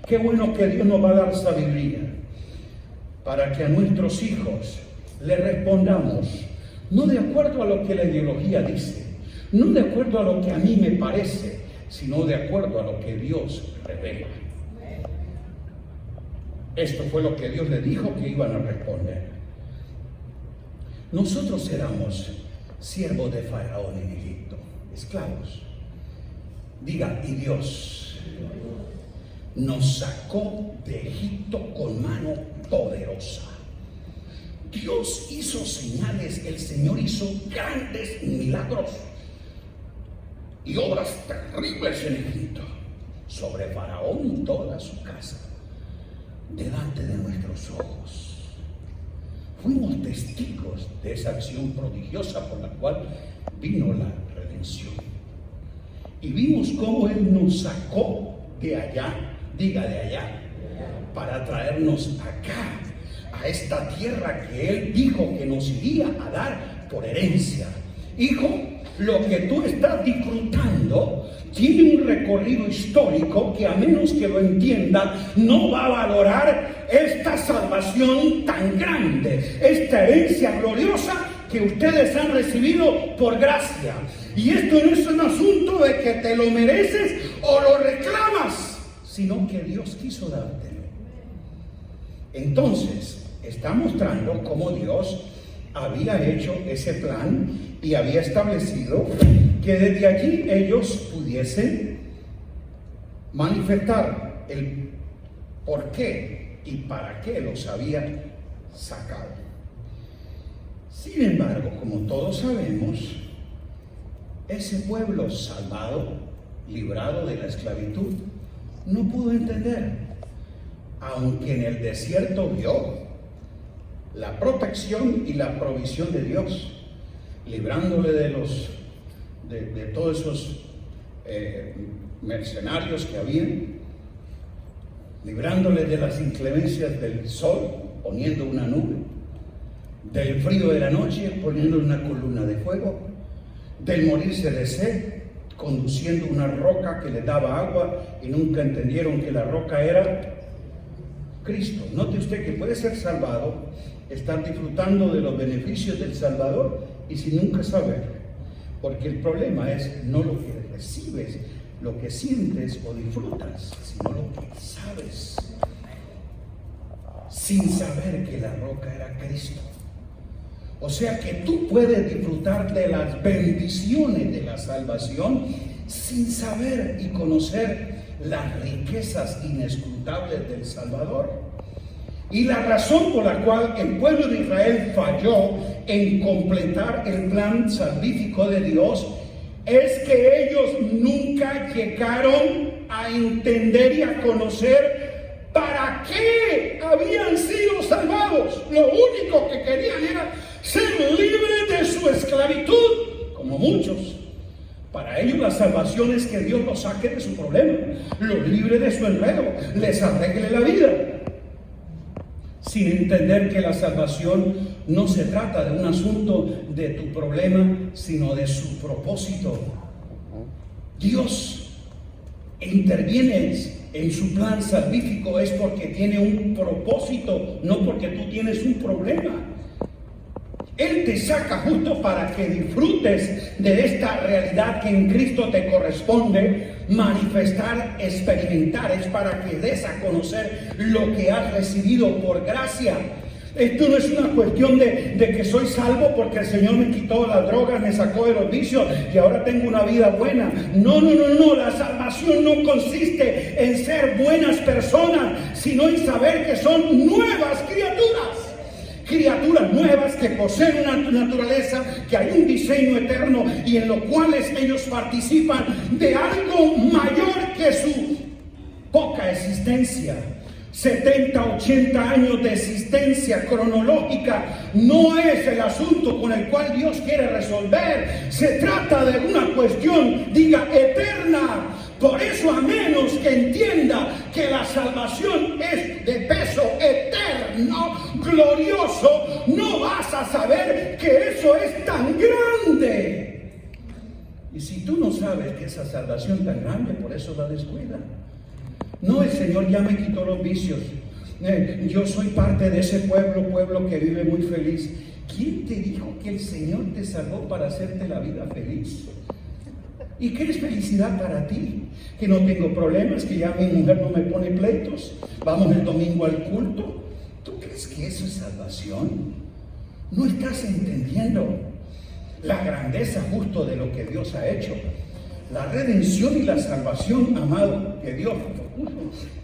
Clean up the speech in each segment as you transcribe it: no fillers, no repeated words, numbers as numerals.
Qué bueno que Dios nos va a dar sabiduría para que a nuestros hijos le respondamos, no de acuerdo a lo que la ideología dice, no de acuerdo a lo que a mí me parece, sino de acuerdo a lo que Dios revela. Esto fue lo que Dios le dijo que iban a responder. Nosotros éramos siervos de Faraón en Egipto, esclavos. Diga, y Dios nos sacó de Egipto con mano poderosa. Dios hizo señales, el Señor hizo grandes milagros y obras terribles en Egipto, sobre Faraón y toda su casa, delante de nuestros ojos. Fuimos testigos de esa acción prodigiosa por la cual vino la redención. Y vimos cómo Él nos sacó de allá, diga de allá, para traernos acá, a esta tierra que Él dijo que nos iría a dar por herencia. Hijo, lo que tú estás disfrutando tiene un recorrido histórico que, a menos que lo entienda, no va a valorar esta salvación tan grande, esta herencia gloriosa que ustedes han recibido por gracia. Y esto no es un asunto de que te lo mereces o lo reclamas, sino que Dios quiso dártelo. Entonces, está mostrando cómo Dios había hecho ese plan y había establecido que desde allí ellos pudiesen manifestar el por qué y para qué los había sacado. Sin embargo, como todos sabemos, ese pueblo salvado, librado de la esclavitud, no pudo entender, aunque en el desierto vio la protección y la provisión de Dios, librándole de todos esos mercenarios que habían, librándole de las inclemencias del sol, poniendo una nube, del frío de la noche, poniendo una columna de fuego, del morirse de sed, conduciendo una roca que le daba agua, y nunca entendieron que la roca era Cristo. Note usted que puede ser salvado, estar disfrutando de los beneficios del Salvador y sin nunca saber, porque el problema es no lo que recibes, lo que sientes o disfrutas, sino lo que sabes, sin saber que la roca era Cristo. O sea que tú puedes disfrutar de las bendiciones de la salvación sin saber y conocer las riquezas inescrutables del Salvador. Y la razón por la cual el pueblo de Israel falló en completar el plan salvífico de Dios es que ellos nunca llegaron a entender y a conocer para qué habían sido salvados. Lo único que querían era ser libres de su esclavitud, como muchos. Para ellos la salvación es que Dios los saque de su problema, los libre de su enredo, les arregle la vida, sin entender que la salvación no se trata de un asunto de tu problema, sino de su propósito. Dios interviene en su plan salvífico es porque tiene un propósito, no porque tú tienes un problema. Él te saca justo para que disfrutes de esta realidad que en Cristo te corresponde manifestar, experimentar. Es para que des a conocer lo que has recibido por gracia. Esto no es una cuestión de que soy salvo porque el Señor me quitó las drogas, me sacó de los vicios y ahora tengo una vida buena. No. La salvación no consiste en ser buenas personas, sino en saber que son nuevas criaturas. Criaturas nuevas que poseen una naturaleza, que hay un diseño eterno y en los cuales ellos participan de algo mayor que su poca existencia. 70, 80 años de existencia cronológica no es el asunto con el cual Dios quiere resolver. Se trata de una cuestión, diga, eterna. Por eso, a menos que entienda que la salvación es de peso eterno, glorioso, no vas a saber que eso es tan grande. Y si tú no sabes que esa salvación tan grande, por eso la descuida. No, el Señor ya me quitó los vicios. Yo soy parte de ese pueblo que vive muy feliz. ¿Quién te dijo que el Señor te salvó para hacerte la vida feliz? ¿Y qué es felicidad para ti? Que no tengo problemas, que ya mi mujer no me pone pleitos, vamos el domingo al culto. ¿Tú crees que eso es salvación? No estás entendiendo la grandeza justo de lo que Dios ha hecho. La redención y la salvación, amado, que Dios puso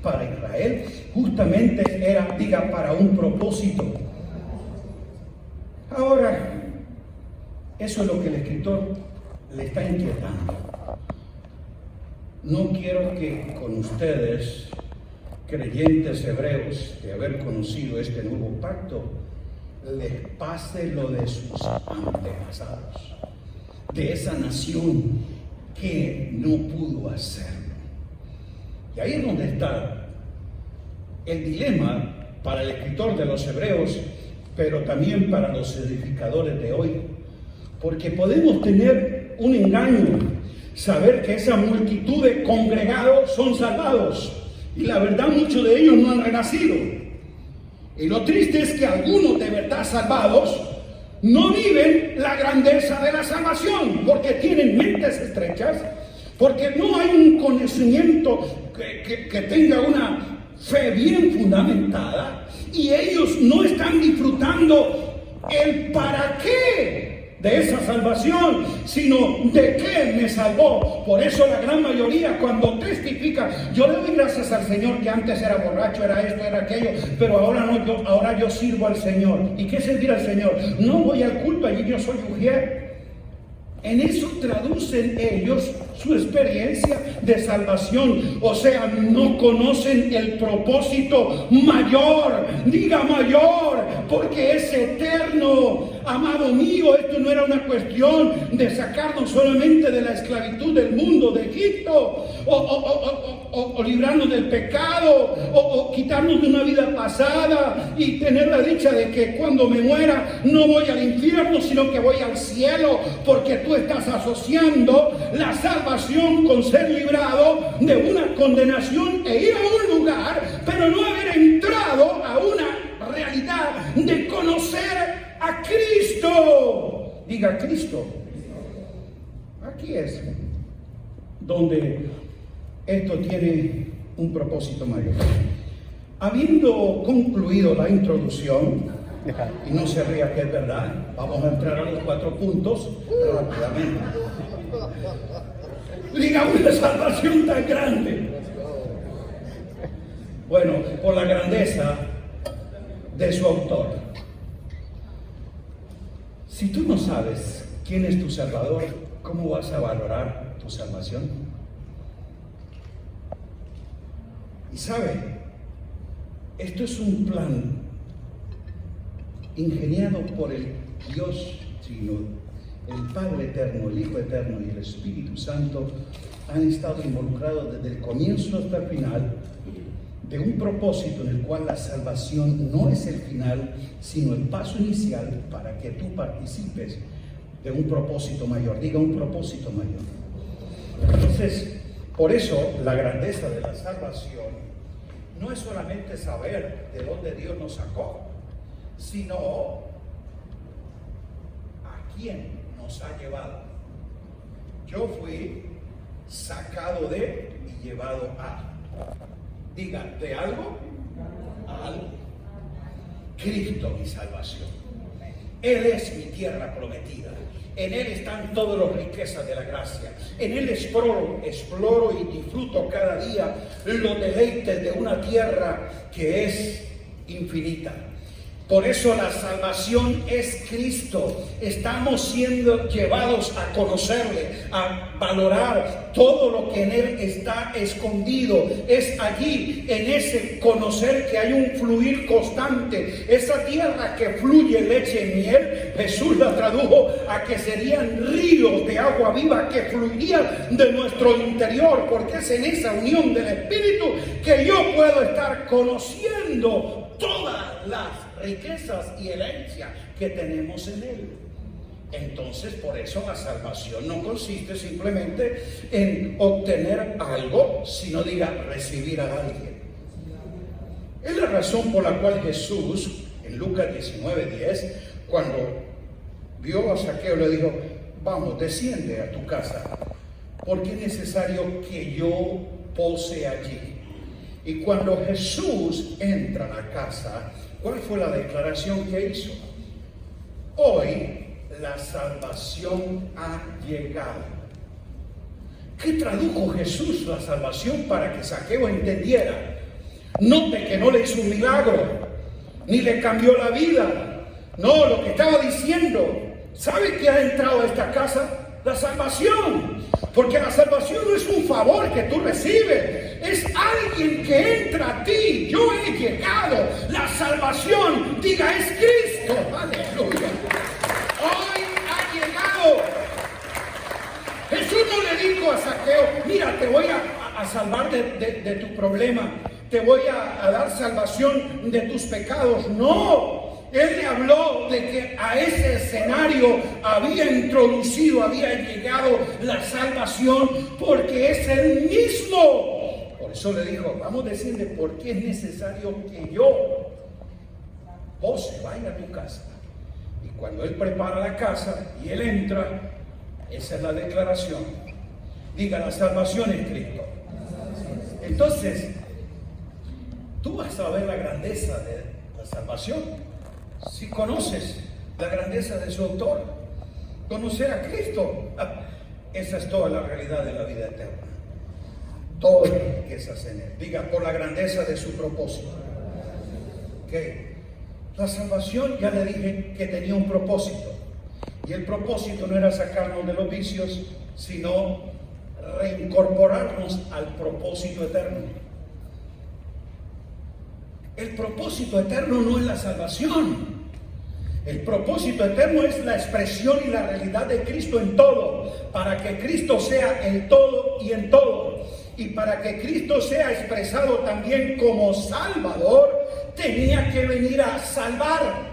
para Israel, justamente era, para un propósito. Ahora, eso es lo que el escritor le está inquietando. No quiero que con ustedes, creyentes hebreos, de haber conocido este nuevo pacto, les pase lo de sus antepasados, de esa nación que no pudo hacerlo. Y ahí es donde está el dilema para el escritor de los Hebreos, pero también para los edificadores de hoy, porque podemos tener un engaño, saber que esa multitud de congregados son salvados, y la verdad muchos de ellos no han renacido. Y lo triste es que algunos de verdad salvados no viven la grandeza de la salvación, porque tienen mentes estrechas, porque no hay un conocimiento que tenga una fe bien fundamentada, y ellos no están disfrutando el para qué de esa salvación, sino de qué me salvó. Por eso la gran mayoría, cuando testifica, yo le doy gracias al Señor que antes era borracho, era esto, era aquello, pero ahora no, ahora yo sirvo al Señor. ¿Y qué servir al Señor? No voy al culto, allí yo soy mujer. En eso traducen ellos su experiencia de salvación. O sea, no conocen el propósito mayor. Diga mayor, porque es eterno. Amado mío, esto no era una cuestión de sacarnos solamente de la esclavitud del mundo de Egipto, o librarnos del pecado, o quitarnos de una vida pasada y tener la dicha de que cuando me muera no voy al infierno, sino que voy al cielo, porque tú estás asociando la salvación con ser librado de una condenación e ir a un lugar, pero no haber entrado a una realidad de conocer a Cristo. Diga Cristo. Aquí es donde esto tiene un propósito mayor. Habiendo concluido la introducción, y no se ría que es verdad, vamos a entrar a los 4 puntos rápidamente. Diga, una salvación tan grande. Bueno, por la grandeza de su autor. Si tú no sabes quién es tu Salvador, ¿cómo vas a valorar tu salvación? Y sabe, esto es un plan ingeniado por el Dios Trino, el Padre Eterno, el Hijo Eterno y el Espíritu Santo han estado involucrados desde el comienzo hasta el final de un propósito en el cual la salvación no es el final, sino el paso inicial para que tú participes de un propósito mayor. Diga, un propósito mayor. Entonces, por eso la grandeza de la salvación no es solamente saber de dónde Dios nos sacó, sino a quién nos ha llevado. Yo fui sacado de y llevado a. Diga, de algo a algo. Cristo, mi salvación. Él es mi tierra prometida. En Él están todas las riquezas de la gracia. En Él exploro y disfruto cada día los deleites de una tierra que es infinita. Por eso la salvación es Cristo. Estamos siendo llevados a conocerle, a valorar todo lo que en Él está escondido. Es allí, en ese conocer, que hay un fluir constante. Esa tierra que fluye leche y miel, Jesús la tradujo a que serían ríos de agua viva que fluirían de nuestro interior, porque es en esa unión del Espíritu que yo puedo estar conociendo todas las riquezas y herencias que tenemos en Él. Entonces, por eso la salvación no consiste simplemente en obtener algo, sino diga recibir a alguien. Es la razón por la cual Jesús, en Lucas 19:10, cuando vio a Zaqueo, le dijo: vamos, desciende a tu casa, porque es necesario que yo pose allí. Y cuando Jesús entra a la casa, ¿cuál fue la declaración que hizo? Hoy la salvación ha llegado. ¿Qué tradujo Jesús la salvación para que Zaqueo entendiera? Note que no le hizo un milagro, ni le cambió la vida. No, lo que estaba diciendo, ¿sabe qué ha entrado a esta casa? La salvación. Porque la salvación no es un favor que tú recibes, es alguien que entra a ti. Yo he llegado. La salvación, diga, es Cristo. Aleluya. Hoy ha llegado. Jesús no le dijo a Zaqueo: mira, te voy a salvar de tu problema, te voy a dar salvación de tus pecados. No. Él le habló de que a ese escenario había llegado la salvación, porque es el mismo. Por eso le dijo: vamos a decirle por qué es necesario que yo pose, vaya a tu casa. Y cuando él prepara la casa y él entra, esa es la declaración. Diga, la salvación es Cristo. Entonces, tú vas a ver la grandeza de la salvación. Si conoces la grandeza de su autor, conocer a Cristo, esa es toda la realidad de la vida eterna. Todo lo que es en él. Diga, por la grandeza de su propósito. Okay. La salvación, ya le dije que tenía un propósito. Y el propósito no era sacarnos de los vicios, sino reincorporarnos al propósito eterno. El propósito eterno no es la salvación. El propósito eterno es la expresión y la realidad de Cristo en todo, para que Cristo sea el todo y en todo. Y para que Cristo sea expresado también como Salvador, tenía que venir a salvar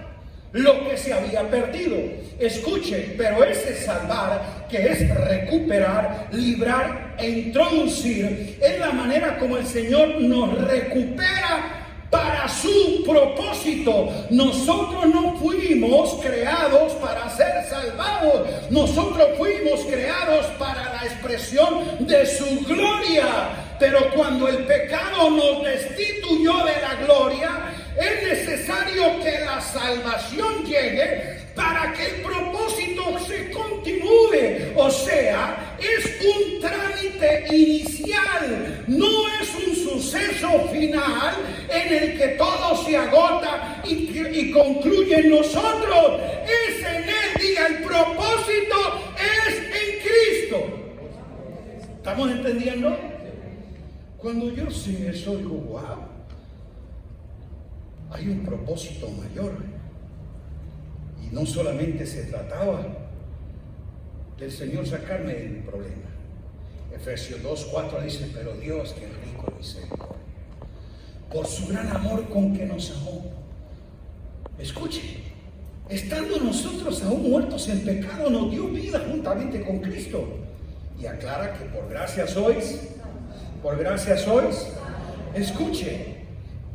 lo que se había perdido. Escuche, pero ese salvar, que es recuperar, librar e introducir, es la manera como el Señor nos recupera para su propósito. Nosotros no fuimos creados para ser salvados. Nosotros fuimos creados para la expresión de su gloria. Pero cuando el pecado nos destituyó de la gloria, es necesario que la salvación llegue para que el propósito se continúe. O sea, es un trámite inicial, no es un suceso final en el que todo se agota y concluye en nosotros. Es en él, diga, el propósito es en Cristo. ¿Estamos entendiendo? Cuando yo sé eso, digo, wow, hay un propósito mayor. Y no solamente se trataba del Señor sacarme de mi problema. Efesios 2:4 dice: pero Dios, que es rico en misericordia, por su gran amor con que nos amó. Escuche, estando nosotros aún muertos en pecado, nos dio vida juntamente con Cristo. Y aclara que por gracia sois. Por gracia sois. Escuche,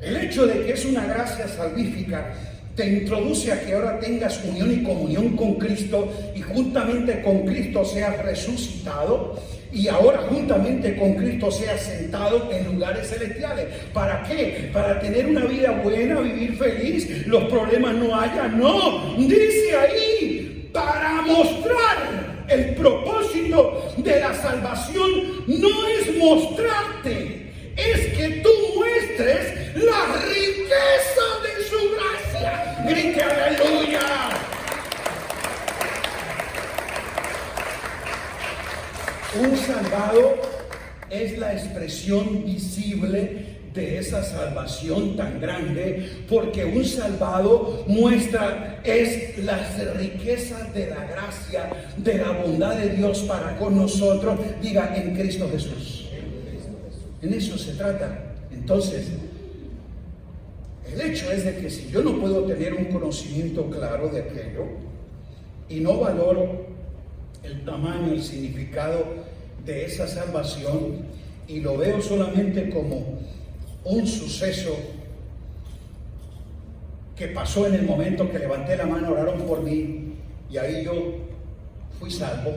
el hecho de que es una gracia salvífica te introduce a que ahora tengas unión y comunión con Cristo, y juntamente con Cristo seas resucitado, y ahora juntamente con Cristo seas sentado en lugares celestiales. ¿Para qué? Para tener una vida buena, vivir feliz, los problemas no haya. No, dice ahí, para mostrar el propósito de la salvación. No es mostrarte, es que tú muestres la riqueza de su gracia. Grite aleluya. Un salvado es la expresión visible de esa salvación tan grande, porque un salvado muestra es las riquezas de la gracia, de la bondad de Dios para con nosotros. Diga, en Cristo Jesús. En eso se trata. Entonces, el hecho es de que si yo no puedo tener un conocimiento claro de aquello, y no valoro el tamaño, el significado de esa salvación, y lo veo solamente como un suceso que pasó en el momento que levanté la mano, oraron por mí y ahí yo fui salvo.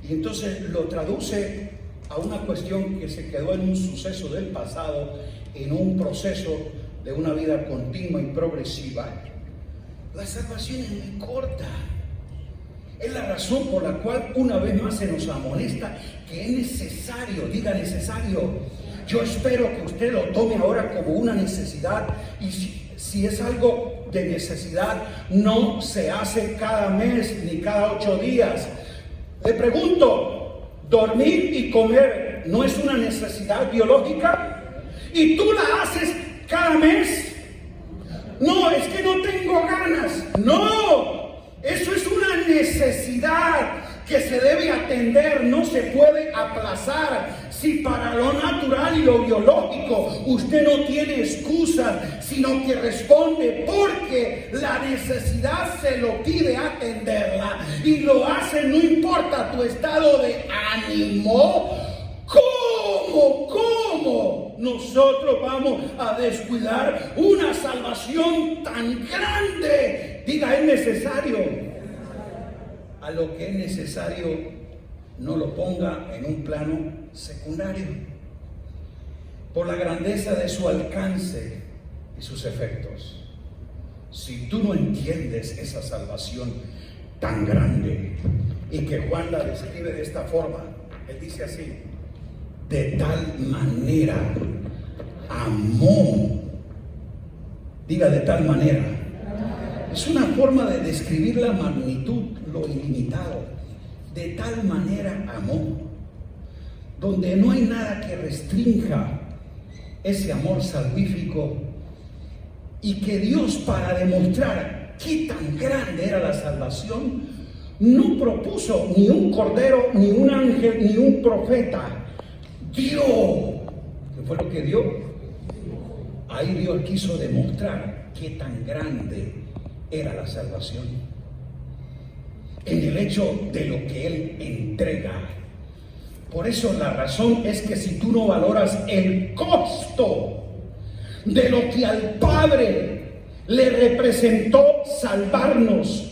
Y entonces lo traduce a una cuestión que se quedó en un suceso del pasado, en un proceso de una vida continua y progresiva. La salvación es muy corta. Es la razón por la cual una vez más se nos amonesta que es necesario, diga necesario. Yo espero que usted lo tome ahora como una necesidad, y si es algo de necesidad, no se hace cada mes ni cada 8 días. Le pregunto, ¿dormir y comer no es una necesidad biológica? ¿Y tú la haces cada mes? No, es que no tengo ganas. No, eso es una necesidad que se debe atender, no se puede aplazar. Si para lo natural y lo biológico usted no tiene excusa, sino que responde porque la necesidad se lo pide atenderla y lo hace, no importa tu estado de ánimo. ¿Cómo nosotros vamos a descuidar una salvación tan grande? Diga, es necesario. A lo que es necesario, no lo ponga en un plano secundario, por la grandeza de su alcance y sus efectos. Si tú no entiendes esa salvación tan grande, y que Juan la describe de esta forma, él dice así: de tal manera amó. Diga, de tal manera. Es una forma de describir la magnitud, lo ilimitado. De tal manera amó, donde no hay nada que restrinja ese amor salvífico, y que Dios, para demostrar qué tan grande era la salvación, no propuso ni un cordero, ni un ángel, ni un profeta. Dio. ¿Qué fue lo que dio? Ahí Dios quiso demostrar qué tan grande era la salvación, en el hecho de lo que Él entrega. Por eso la razón es que si tú no valoras el costo de lo que al Padre le representó salvarnos,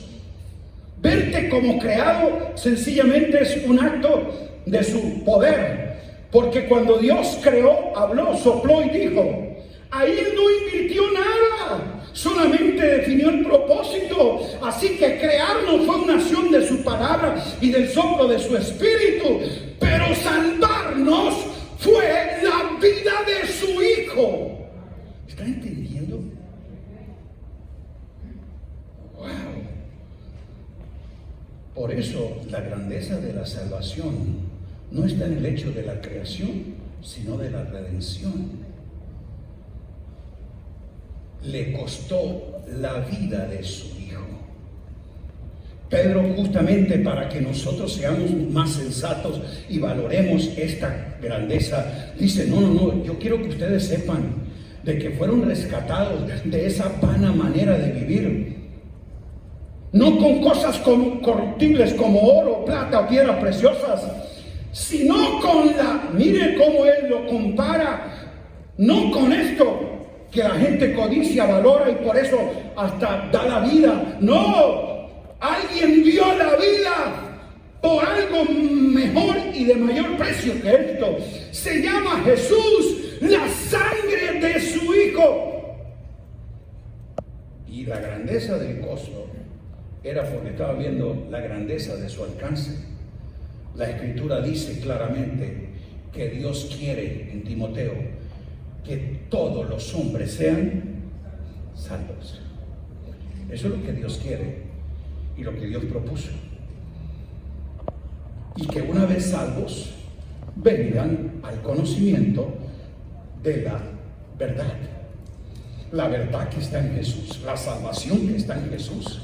verte como creado sencillamente es un acto de su poder. Porque cuando Dios creó, habló, sopló y dijo, ahí Él no invirtió nada, solamente definió el propósito. Así que crearnos fue una acción de su palabra y del soplo de su espíritu, pero salvarnos fue la vida de su Hijo. ¿Está entendiendo? Wow. Por eso la grandeza de la salvación no está en el hecho de la creación, sino de la redención. Le costó la vida de su Hijo. Pedro, justamente para que nosotros seamos más sensatos y valoremos esta grandeza, dice, no, yo quiero que ustedes sepan de que fueron rescatados de esa vana manera de vivir. No con cosas corruptibles como oro, plata o piedras preciosas, sino con mire cómo Él lo compara, no con esto que la gente codicia, valora y por eso hasta da la vida. No, alguien dio la vida por algo mejor y de mayor precio que esto. Se llama Jesús, la sangre de su Hijo. Y la grandeza del costo era porque estaba viendo la grandeza de su alcance. La Escritura dice claramente que Dios quiere, en Timoteo, que todos los hombres sean salvos. Eso es lo que Dios quiere y lo que Dios propuso. Y que una vez salvos, vengan al conocimiento de la verdad. La verdad que está en Jesús, la salvación que está en Jesús.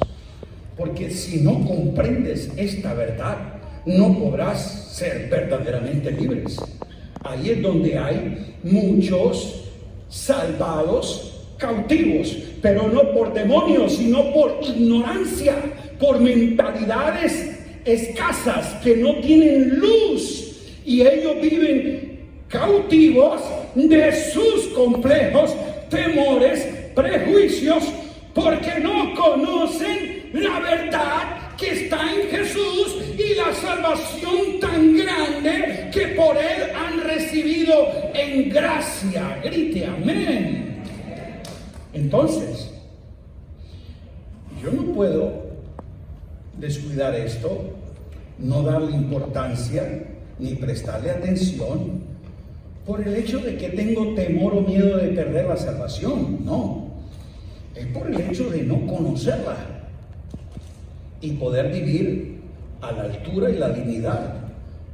Porque si no comprendes esta verdad, no podrás ser verdaderamente libres. Ahí es donde hay muchos salvados cautivos, pero no por demonios, sino por ignorancia, por mentalidades escasas que no tienen luz, y ellos viven cautivos de sus complejos, temores, prejuicios, porque no conocen la verdad que está en Jesús y la salvación tan grande que por Él han recibido en gracia. Grite amén. Entonces, yo no puedo descuidar esto, no darle importancia ni prestarle atención por el hecho de que tengo temor o miedo de perder la salvación. No, es por el hecho de no conocerla y poder vivir a la altura y la dignidad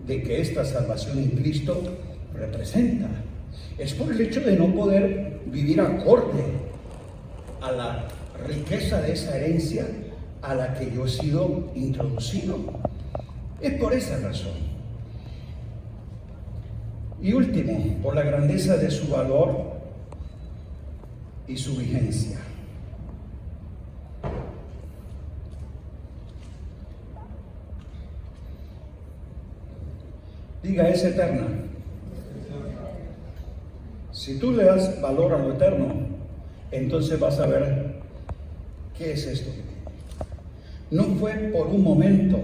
de que esta salvación en Cristo representa. Es por el hecho de no poder vivir acorde a la riqueza de esa herencia a la que yo he sido introducido. Es por esa razón. Y último, por la grandeza de su valor y su vigencia. Diga, es eterna. Si tú le das valor a lo eterno, entonces vas a ver qué es esto. No fue por un momento,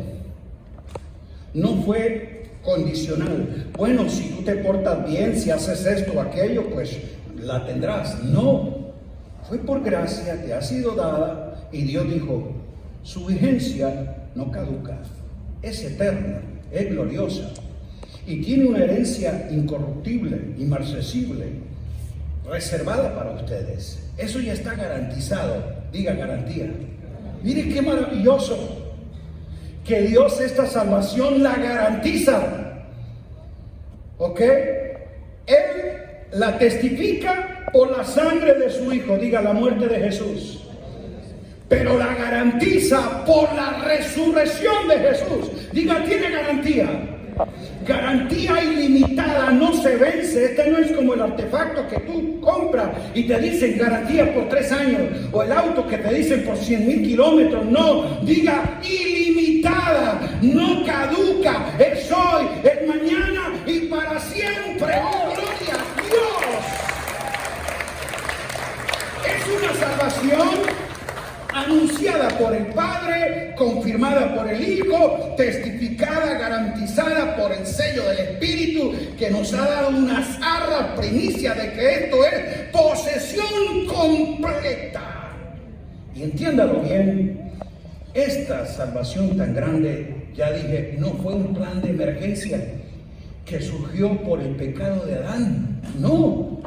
no fue condicional. Bueno, si tú te portas bien, si haces esto o aquello, pues la tendrás. No, fue por gracia, te ha sido dada, y Dios dijo, su vigencia no caduca, es eterna, es gloriosa, y tiene una herencia incorruptible, inmarcesible, reservada para ustedes. Eso ya está garantizado. Diga, garantía. Mire qué maravilloso que Dios esta salvación la garantiza. ¿Ok? Él la testifica por la sangre de su Hijo. Diga, la muerte de Jesús. Pero la garantiza por la resurrección de Jesús. Diga, tiene garantía. Garantía ilimitada, no se vence. Este no es como el artefacto que tú compras y te dicen garantía por 3 años, o el auto que te dicen por 100,000 kilómetros. No, diga ilimitada, no caduca, es hoy, es mañana y para siempre. ¡Oh, gloria a Dios! Es una salvación anunciada por el Padre, confirmada por el Hijo, testificada, garantizada por el sello del Espíritu, que nos ha dado unas arras primicia de que esto es posesión completa. Y entiéndalo bien, esta salvación tan grande, ya dije, no fue un plan de emergencia que surgió por el pecado de Adán. No,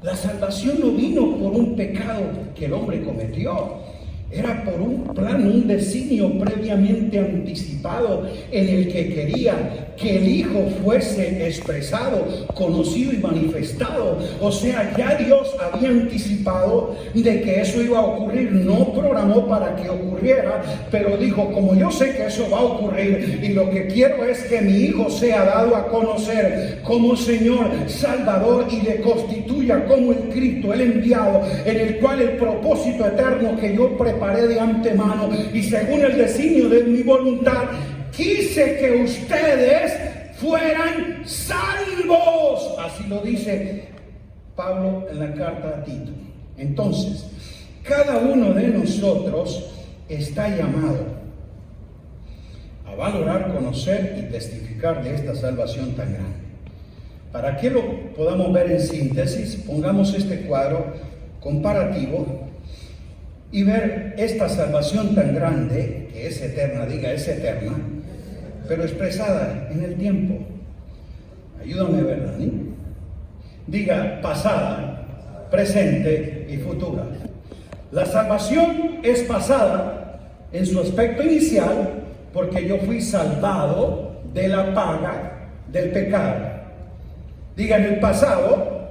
la salvación no vino por un pecado que el hombre cometió. Era por un plan, un designio previamente anticipado en el que quería que el Hijo fuese expresado, conocido y manifestado. O sea, ya Dios había anticipado de que eso iba a ocurrir. No programó para que ocurriera, pero dijo, como yo sé que eso va a ocurrir y lo que quiero es que mi Hijo sea dado a conocer como Señor, Salvador, y le constituya como el Cristo, el enviado, en el cual el propósito eterno que yo preparé de antemano y según el designio de mi voluntad, quise que ustedes fueran salvos. Así lo dice Pablo en la carta a Tito. Entonces, cada uno de nosotros está llamado a valorar, conocer y testificar de esta salvación tan grande. Para que lo podamos ver en síntesis, pongamos este cuadro comparativo y ver esta salvación tan grande, que es eterna, diga, es eterna, pero expresada en el tiempo. Ayúdame a ver, Dani. Diga, pasada, presente y futura. La salvación es pasada en su aspecto inicial, porque yo fui salvado de la paga del pecado. Diga, en el pasado,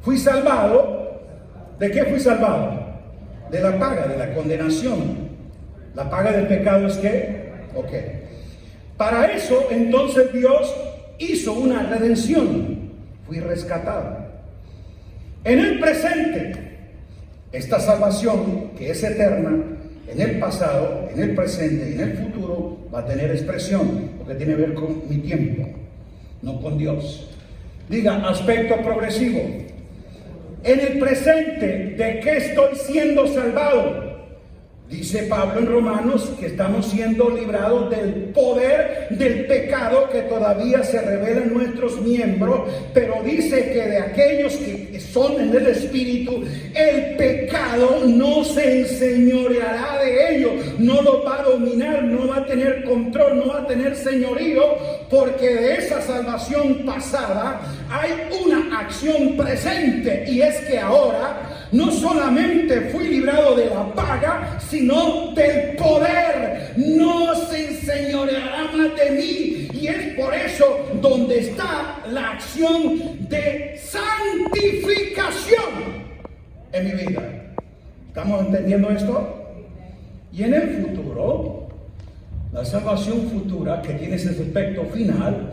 fui salvado. ¿De qué fui salvado? De la paga, de la condenación. La paga del pecado es ¿qué? Ok. Para eso, entonces, Dios hizo una redención. Fui rescatado. En el presente, esta salvación, que es eterna, en el pasado, en el presente y en el futuro va a tener expresión, porque tiene que ver con mi tiempo, no con Dios. Diga, aspecto progresivo. En el presente, ¿de qué estoy siendo salvado? Dice Pablo en Romanos que estamos siendo librados del poder del pecado que todavía se revela en nuestros miembros, pero dice que de aquellos que son en el Espíritu, el pecado no se enseñoreará de ellos, no los va a dominar, no va a tener control, no va a tener señorío, porque de esa salvación pasada hay una acción presente, y es que ahora no solamente fui librado de la paga, sino del poder. No se enseñoreará más de mí. Y es por eso donde está la acción de santificación en mi vida. ¿Estamos entendiendo esto? Y en el futuro, la salvación futura, que tiene ese aspecto final,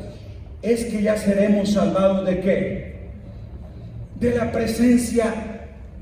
es que ya seremos salvados ¿de qué? De la presencia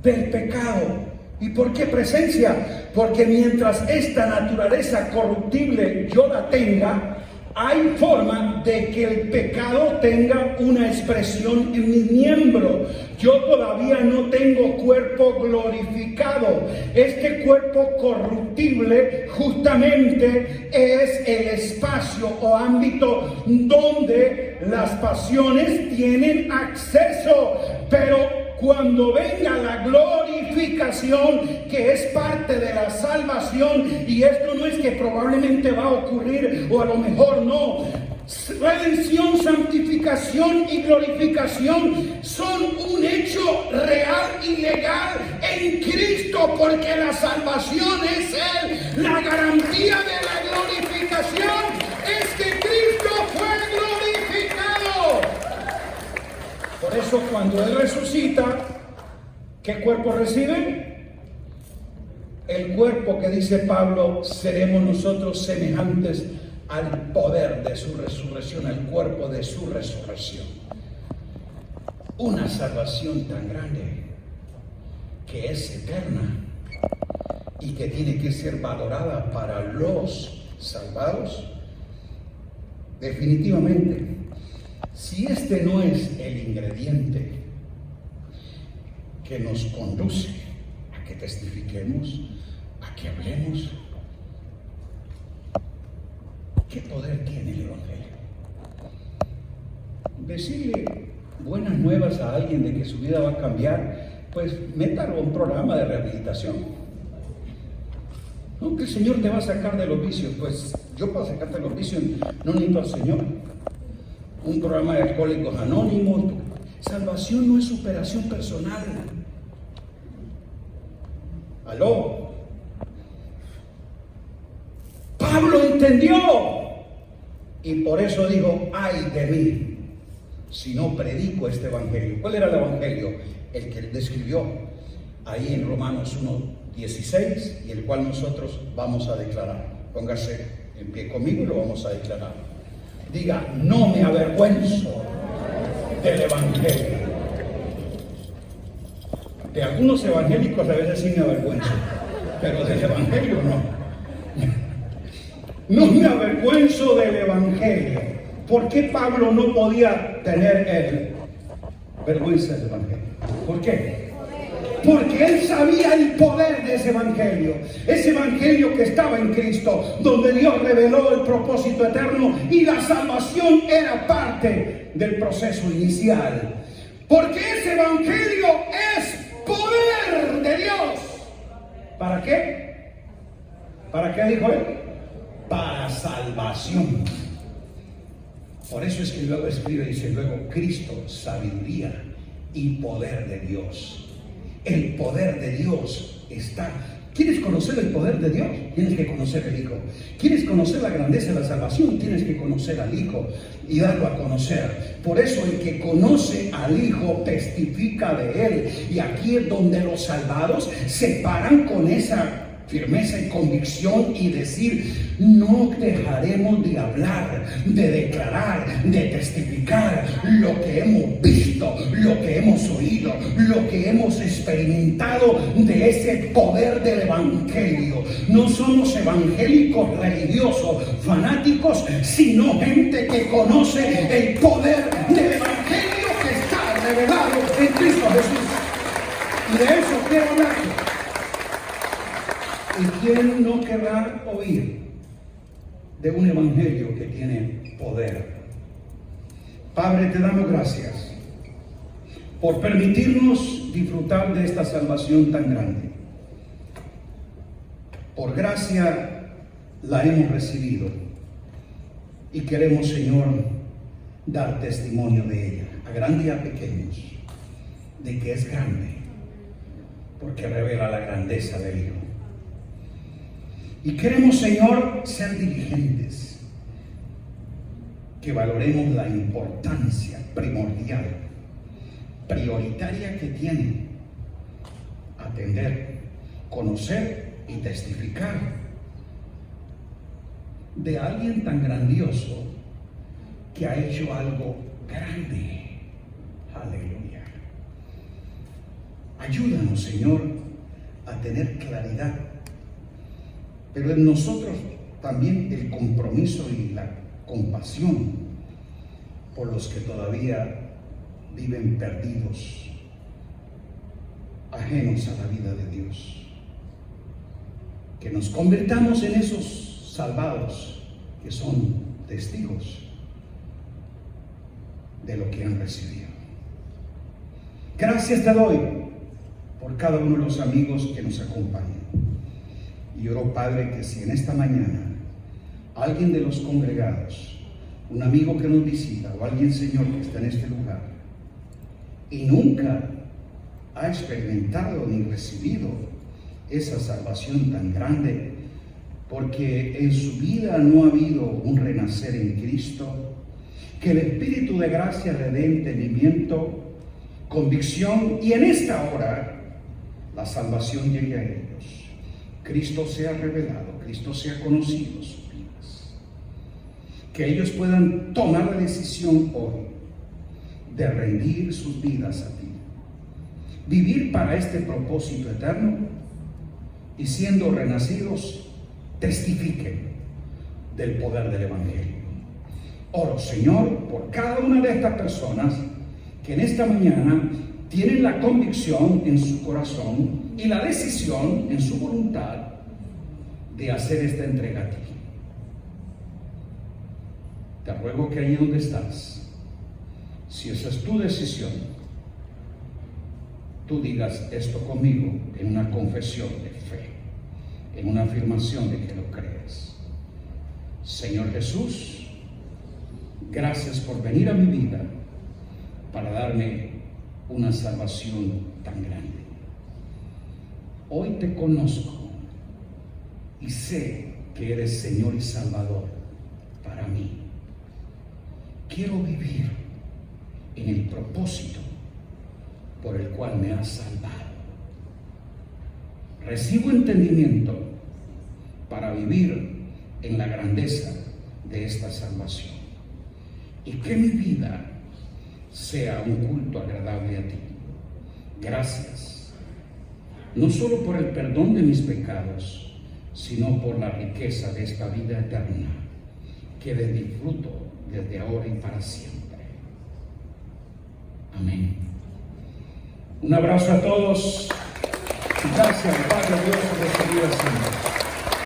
del pecado. ¿Y por qué presencia? Porque mientras esta naturaleza corruptible yo la tenga, hay forma de que el pecado tenga una expresión en mis miembros. Yo todavía no tengo cuerpo glorificado. Este cuerpo corruptible justamente es el espacio o ámbito donde las pasiones tienen acceso. Pero cuando venga la glorificación, que es parte de la salvación, y esto no es que probablemente va a ocurrir o a lo mejor no, redención, santificación y glorificación son un hecho real y legal en Cristo, porque la salvación es Él. La garantía de la glorificación es que Cristo fue glorificado. Por eso cuando Él resucita, ¿qué cuerpo recibe? El cuerpo que dice Pablo, seremos nosotros semejantes al poder de su resurrección, al cuerpo de su resurrección. Una salvación tan grande que es eterna y que tiene que ser valorada para los salvados. Definitivamente, si este no es el ingrediente que nos conduce a que testifiquemos, a que hablemos, ¿qué poder tiene el Evangelio? Decirle buenas nuevas a alguien de que su vida va a cambiar, pues métalo a un programa de rehabilitación. No, que el Señor te va a sacar de los vicios. Pues yo para sacarte de los vicios no necesito al Señor. Un programa de alcohólicos anónimos. Salvación no es superación personal. ¿Aló? Pablo entendió y por eso dijo, ay de mí si no predico este evangelio. ¿Cuál era el evangelio? El que él describió ahí en Romanos 1:16 y el cual nosotros vamos a declarar. Póngase en pie conmigo y lo vamos a declarar. Diga, no me avergüenzo del evangelio. De algunos evangélicos a veces sí me avergüenzo, pero del evangelio no. No me avergüenzo del evangelio. ¿Por qué Pablo no podía tener vergüenza del evangelio? ¿Por qué? Porque él sabía el poder de ese evangelio que estaba en Cristo, donde Dios reveló el propósito eterno y la salvación era parte del proceso inicial. Porque ese evangelio es poder de Dios. ¿Para qué? ¿Para qué dijo él? Para salvación. Por eso es que luego escribe, dice luego, Cristo, sabiduría y poder de Dios. El poder de Dios está. ¿Quieres conocer el poder de Dios? Tienes que conocer el Hijo. ¿Quieres conocer la grandeza de la salvación? Tienes que conocer al Hijo y darlo a conocer. Por eso el que conoce al Hijo testifica de Él. Y aquí es donde los salvados se paran con esa firmeza y convicción y decir: no dejaremos de hablar, de declarar, de testificar lo que hemos visto, lo que hemos oído, lo que hemos experimentado de ese poder del Evangelio. No somos evangélicos religiosos, fanáticos, sino gente que conoce el poder del Evangelio que está revelado en Cristo Jesús. Y de eso quiero hablar. ¿Y quién no querrá oír de un evangelio que tiene poder? Padre, te damos gracias por permitirnos disfrutar de esta salvación tan grande. Por gracia la hemos recibido y queremos, Señor, dar testimonio de ella, a grandes y a pequeños, de que es grande, porque revela la grandeza del Hijo. Y queremos, Señor, ser diligentes, que valoremos la importancia primordial, prioritaria que tiene atender, conocer y testificar de alguien tan grandioso que ha hecho algo grande. Aleluya. Ayúdanos, Señor, a tener claridad, pero en nosotros también el compromiso y la compasión por los que todavía viven perdidos, ajenos a la vida de Dios. Que nos convirtamos en esos salvados que son testigos de lo que han recibido. Gracias te doy por cada uno de los amigos que nos acompañan. Y oro, Padre, que si en esta mañana alguien de los congregados, un amigo que nos visita o alguien, Señor, que está en este lugar y nunca ha experimentado ni recibido esa salvación tan grande, porque en su vida no ha habido un renacer en Cristo, que el Espíritu de gracia le dé entendimiento, convicción, y en esta hora la salvación llegue a ellos. Cristo sea revelado, Cristo sea conocido en sus vidas. Que ellos puedan tomar la decisión hoy de rendir sus vidas a ti, vivir para este propósito eterno, y siendo renacidos, testifiquen del poder del Evangelio. Oro, Señor, por cada una de estas personas que en esta mañana tienen la convicción en su corazón y la decisión en su voluntad de hacer esta entrega a ti. Te ruego que allí donde estás, si esa es tu decisión, tú digas esto conmigo en una confesión de fe, en una afirmación de que lo crees. Señor Jesús, gracias por venir a mi vida para darme una salvación tan grande. Hoy te conozco y sé que eres Señor y Salvador para mí. Quiero vivir en el propósito por el cual me has salvado. Recibo entendimiento para vivir en la grandeza de esta salvación, y que mi vida sea un culto agradable a ti. Gracias, no solo por el perdón de mis pecados, sino por la riqueza de esta vida eterna que disfruto desde ahora y para siempre. Amén. Un abrazo a todos. Gracias, Padre Dios, por esta vida siempre.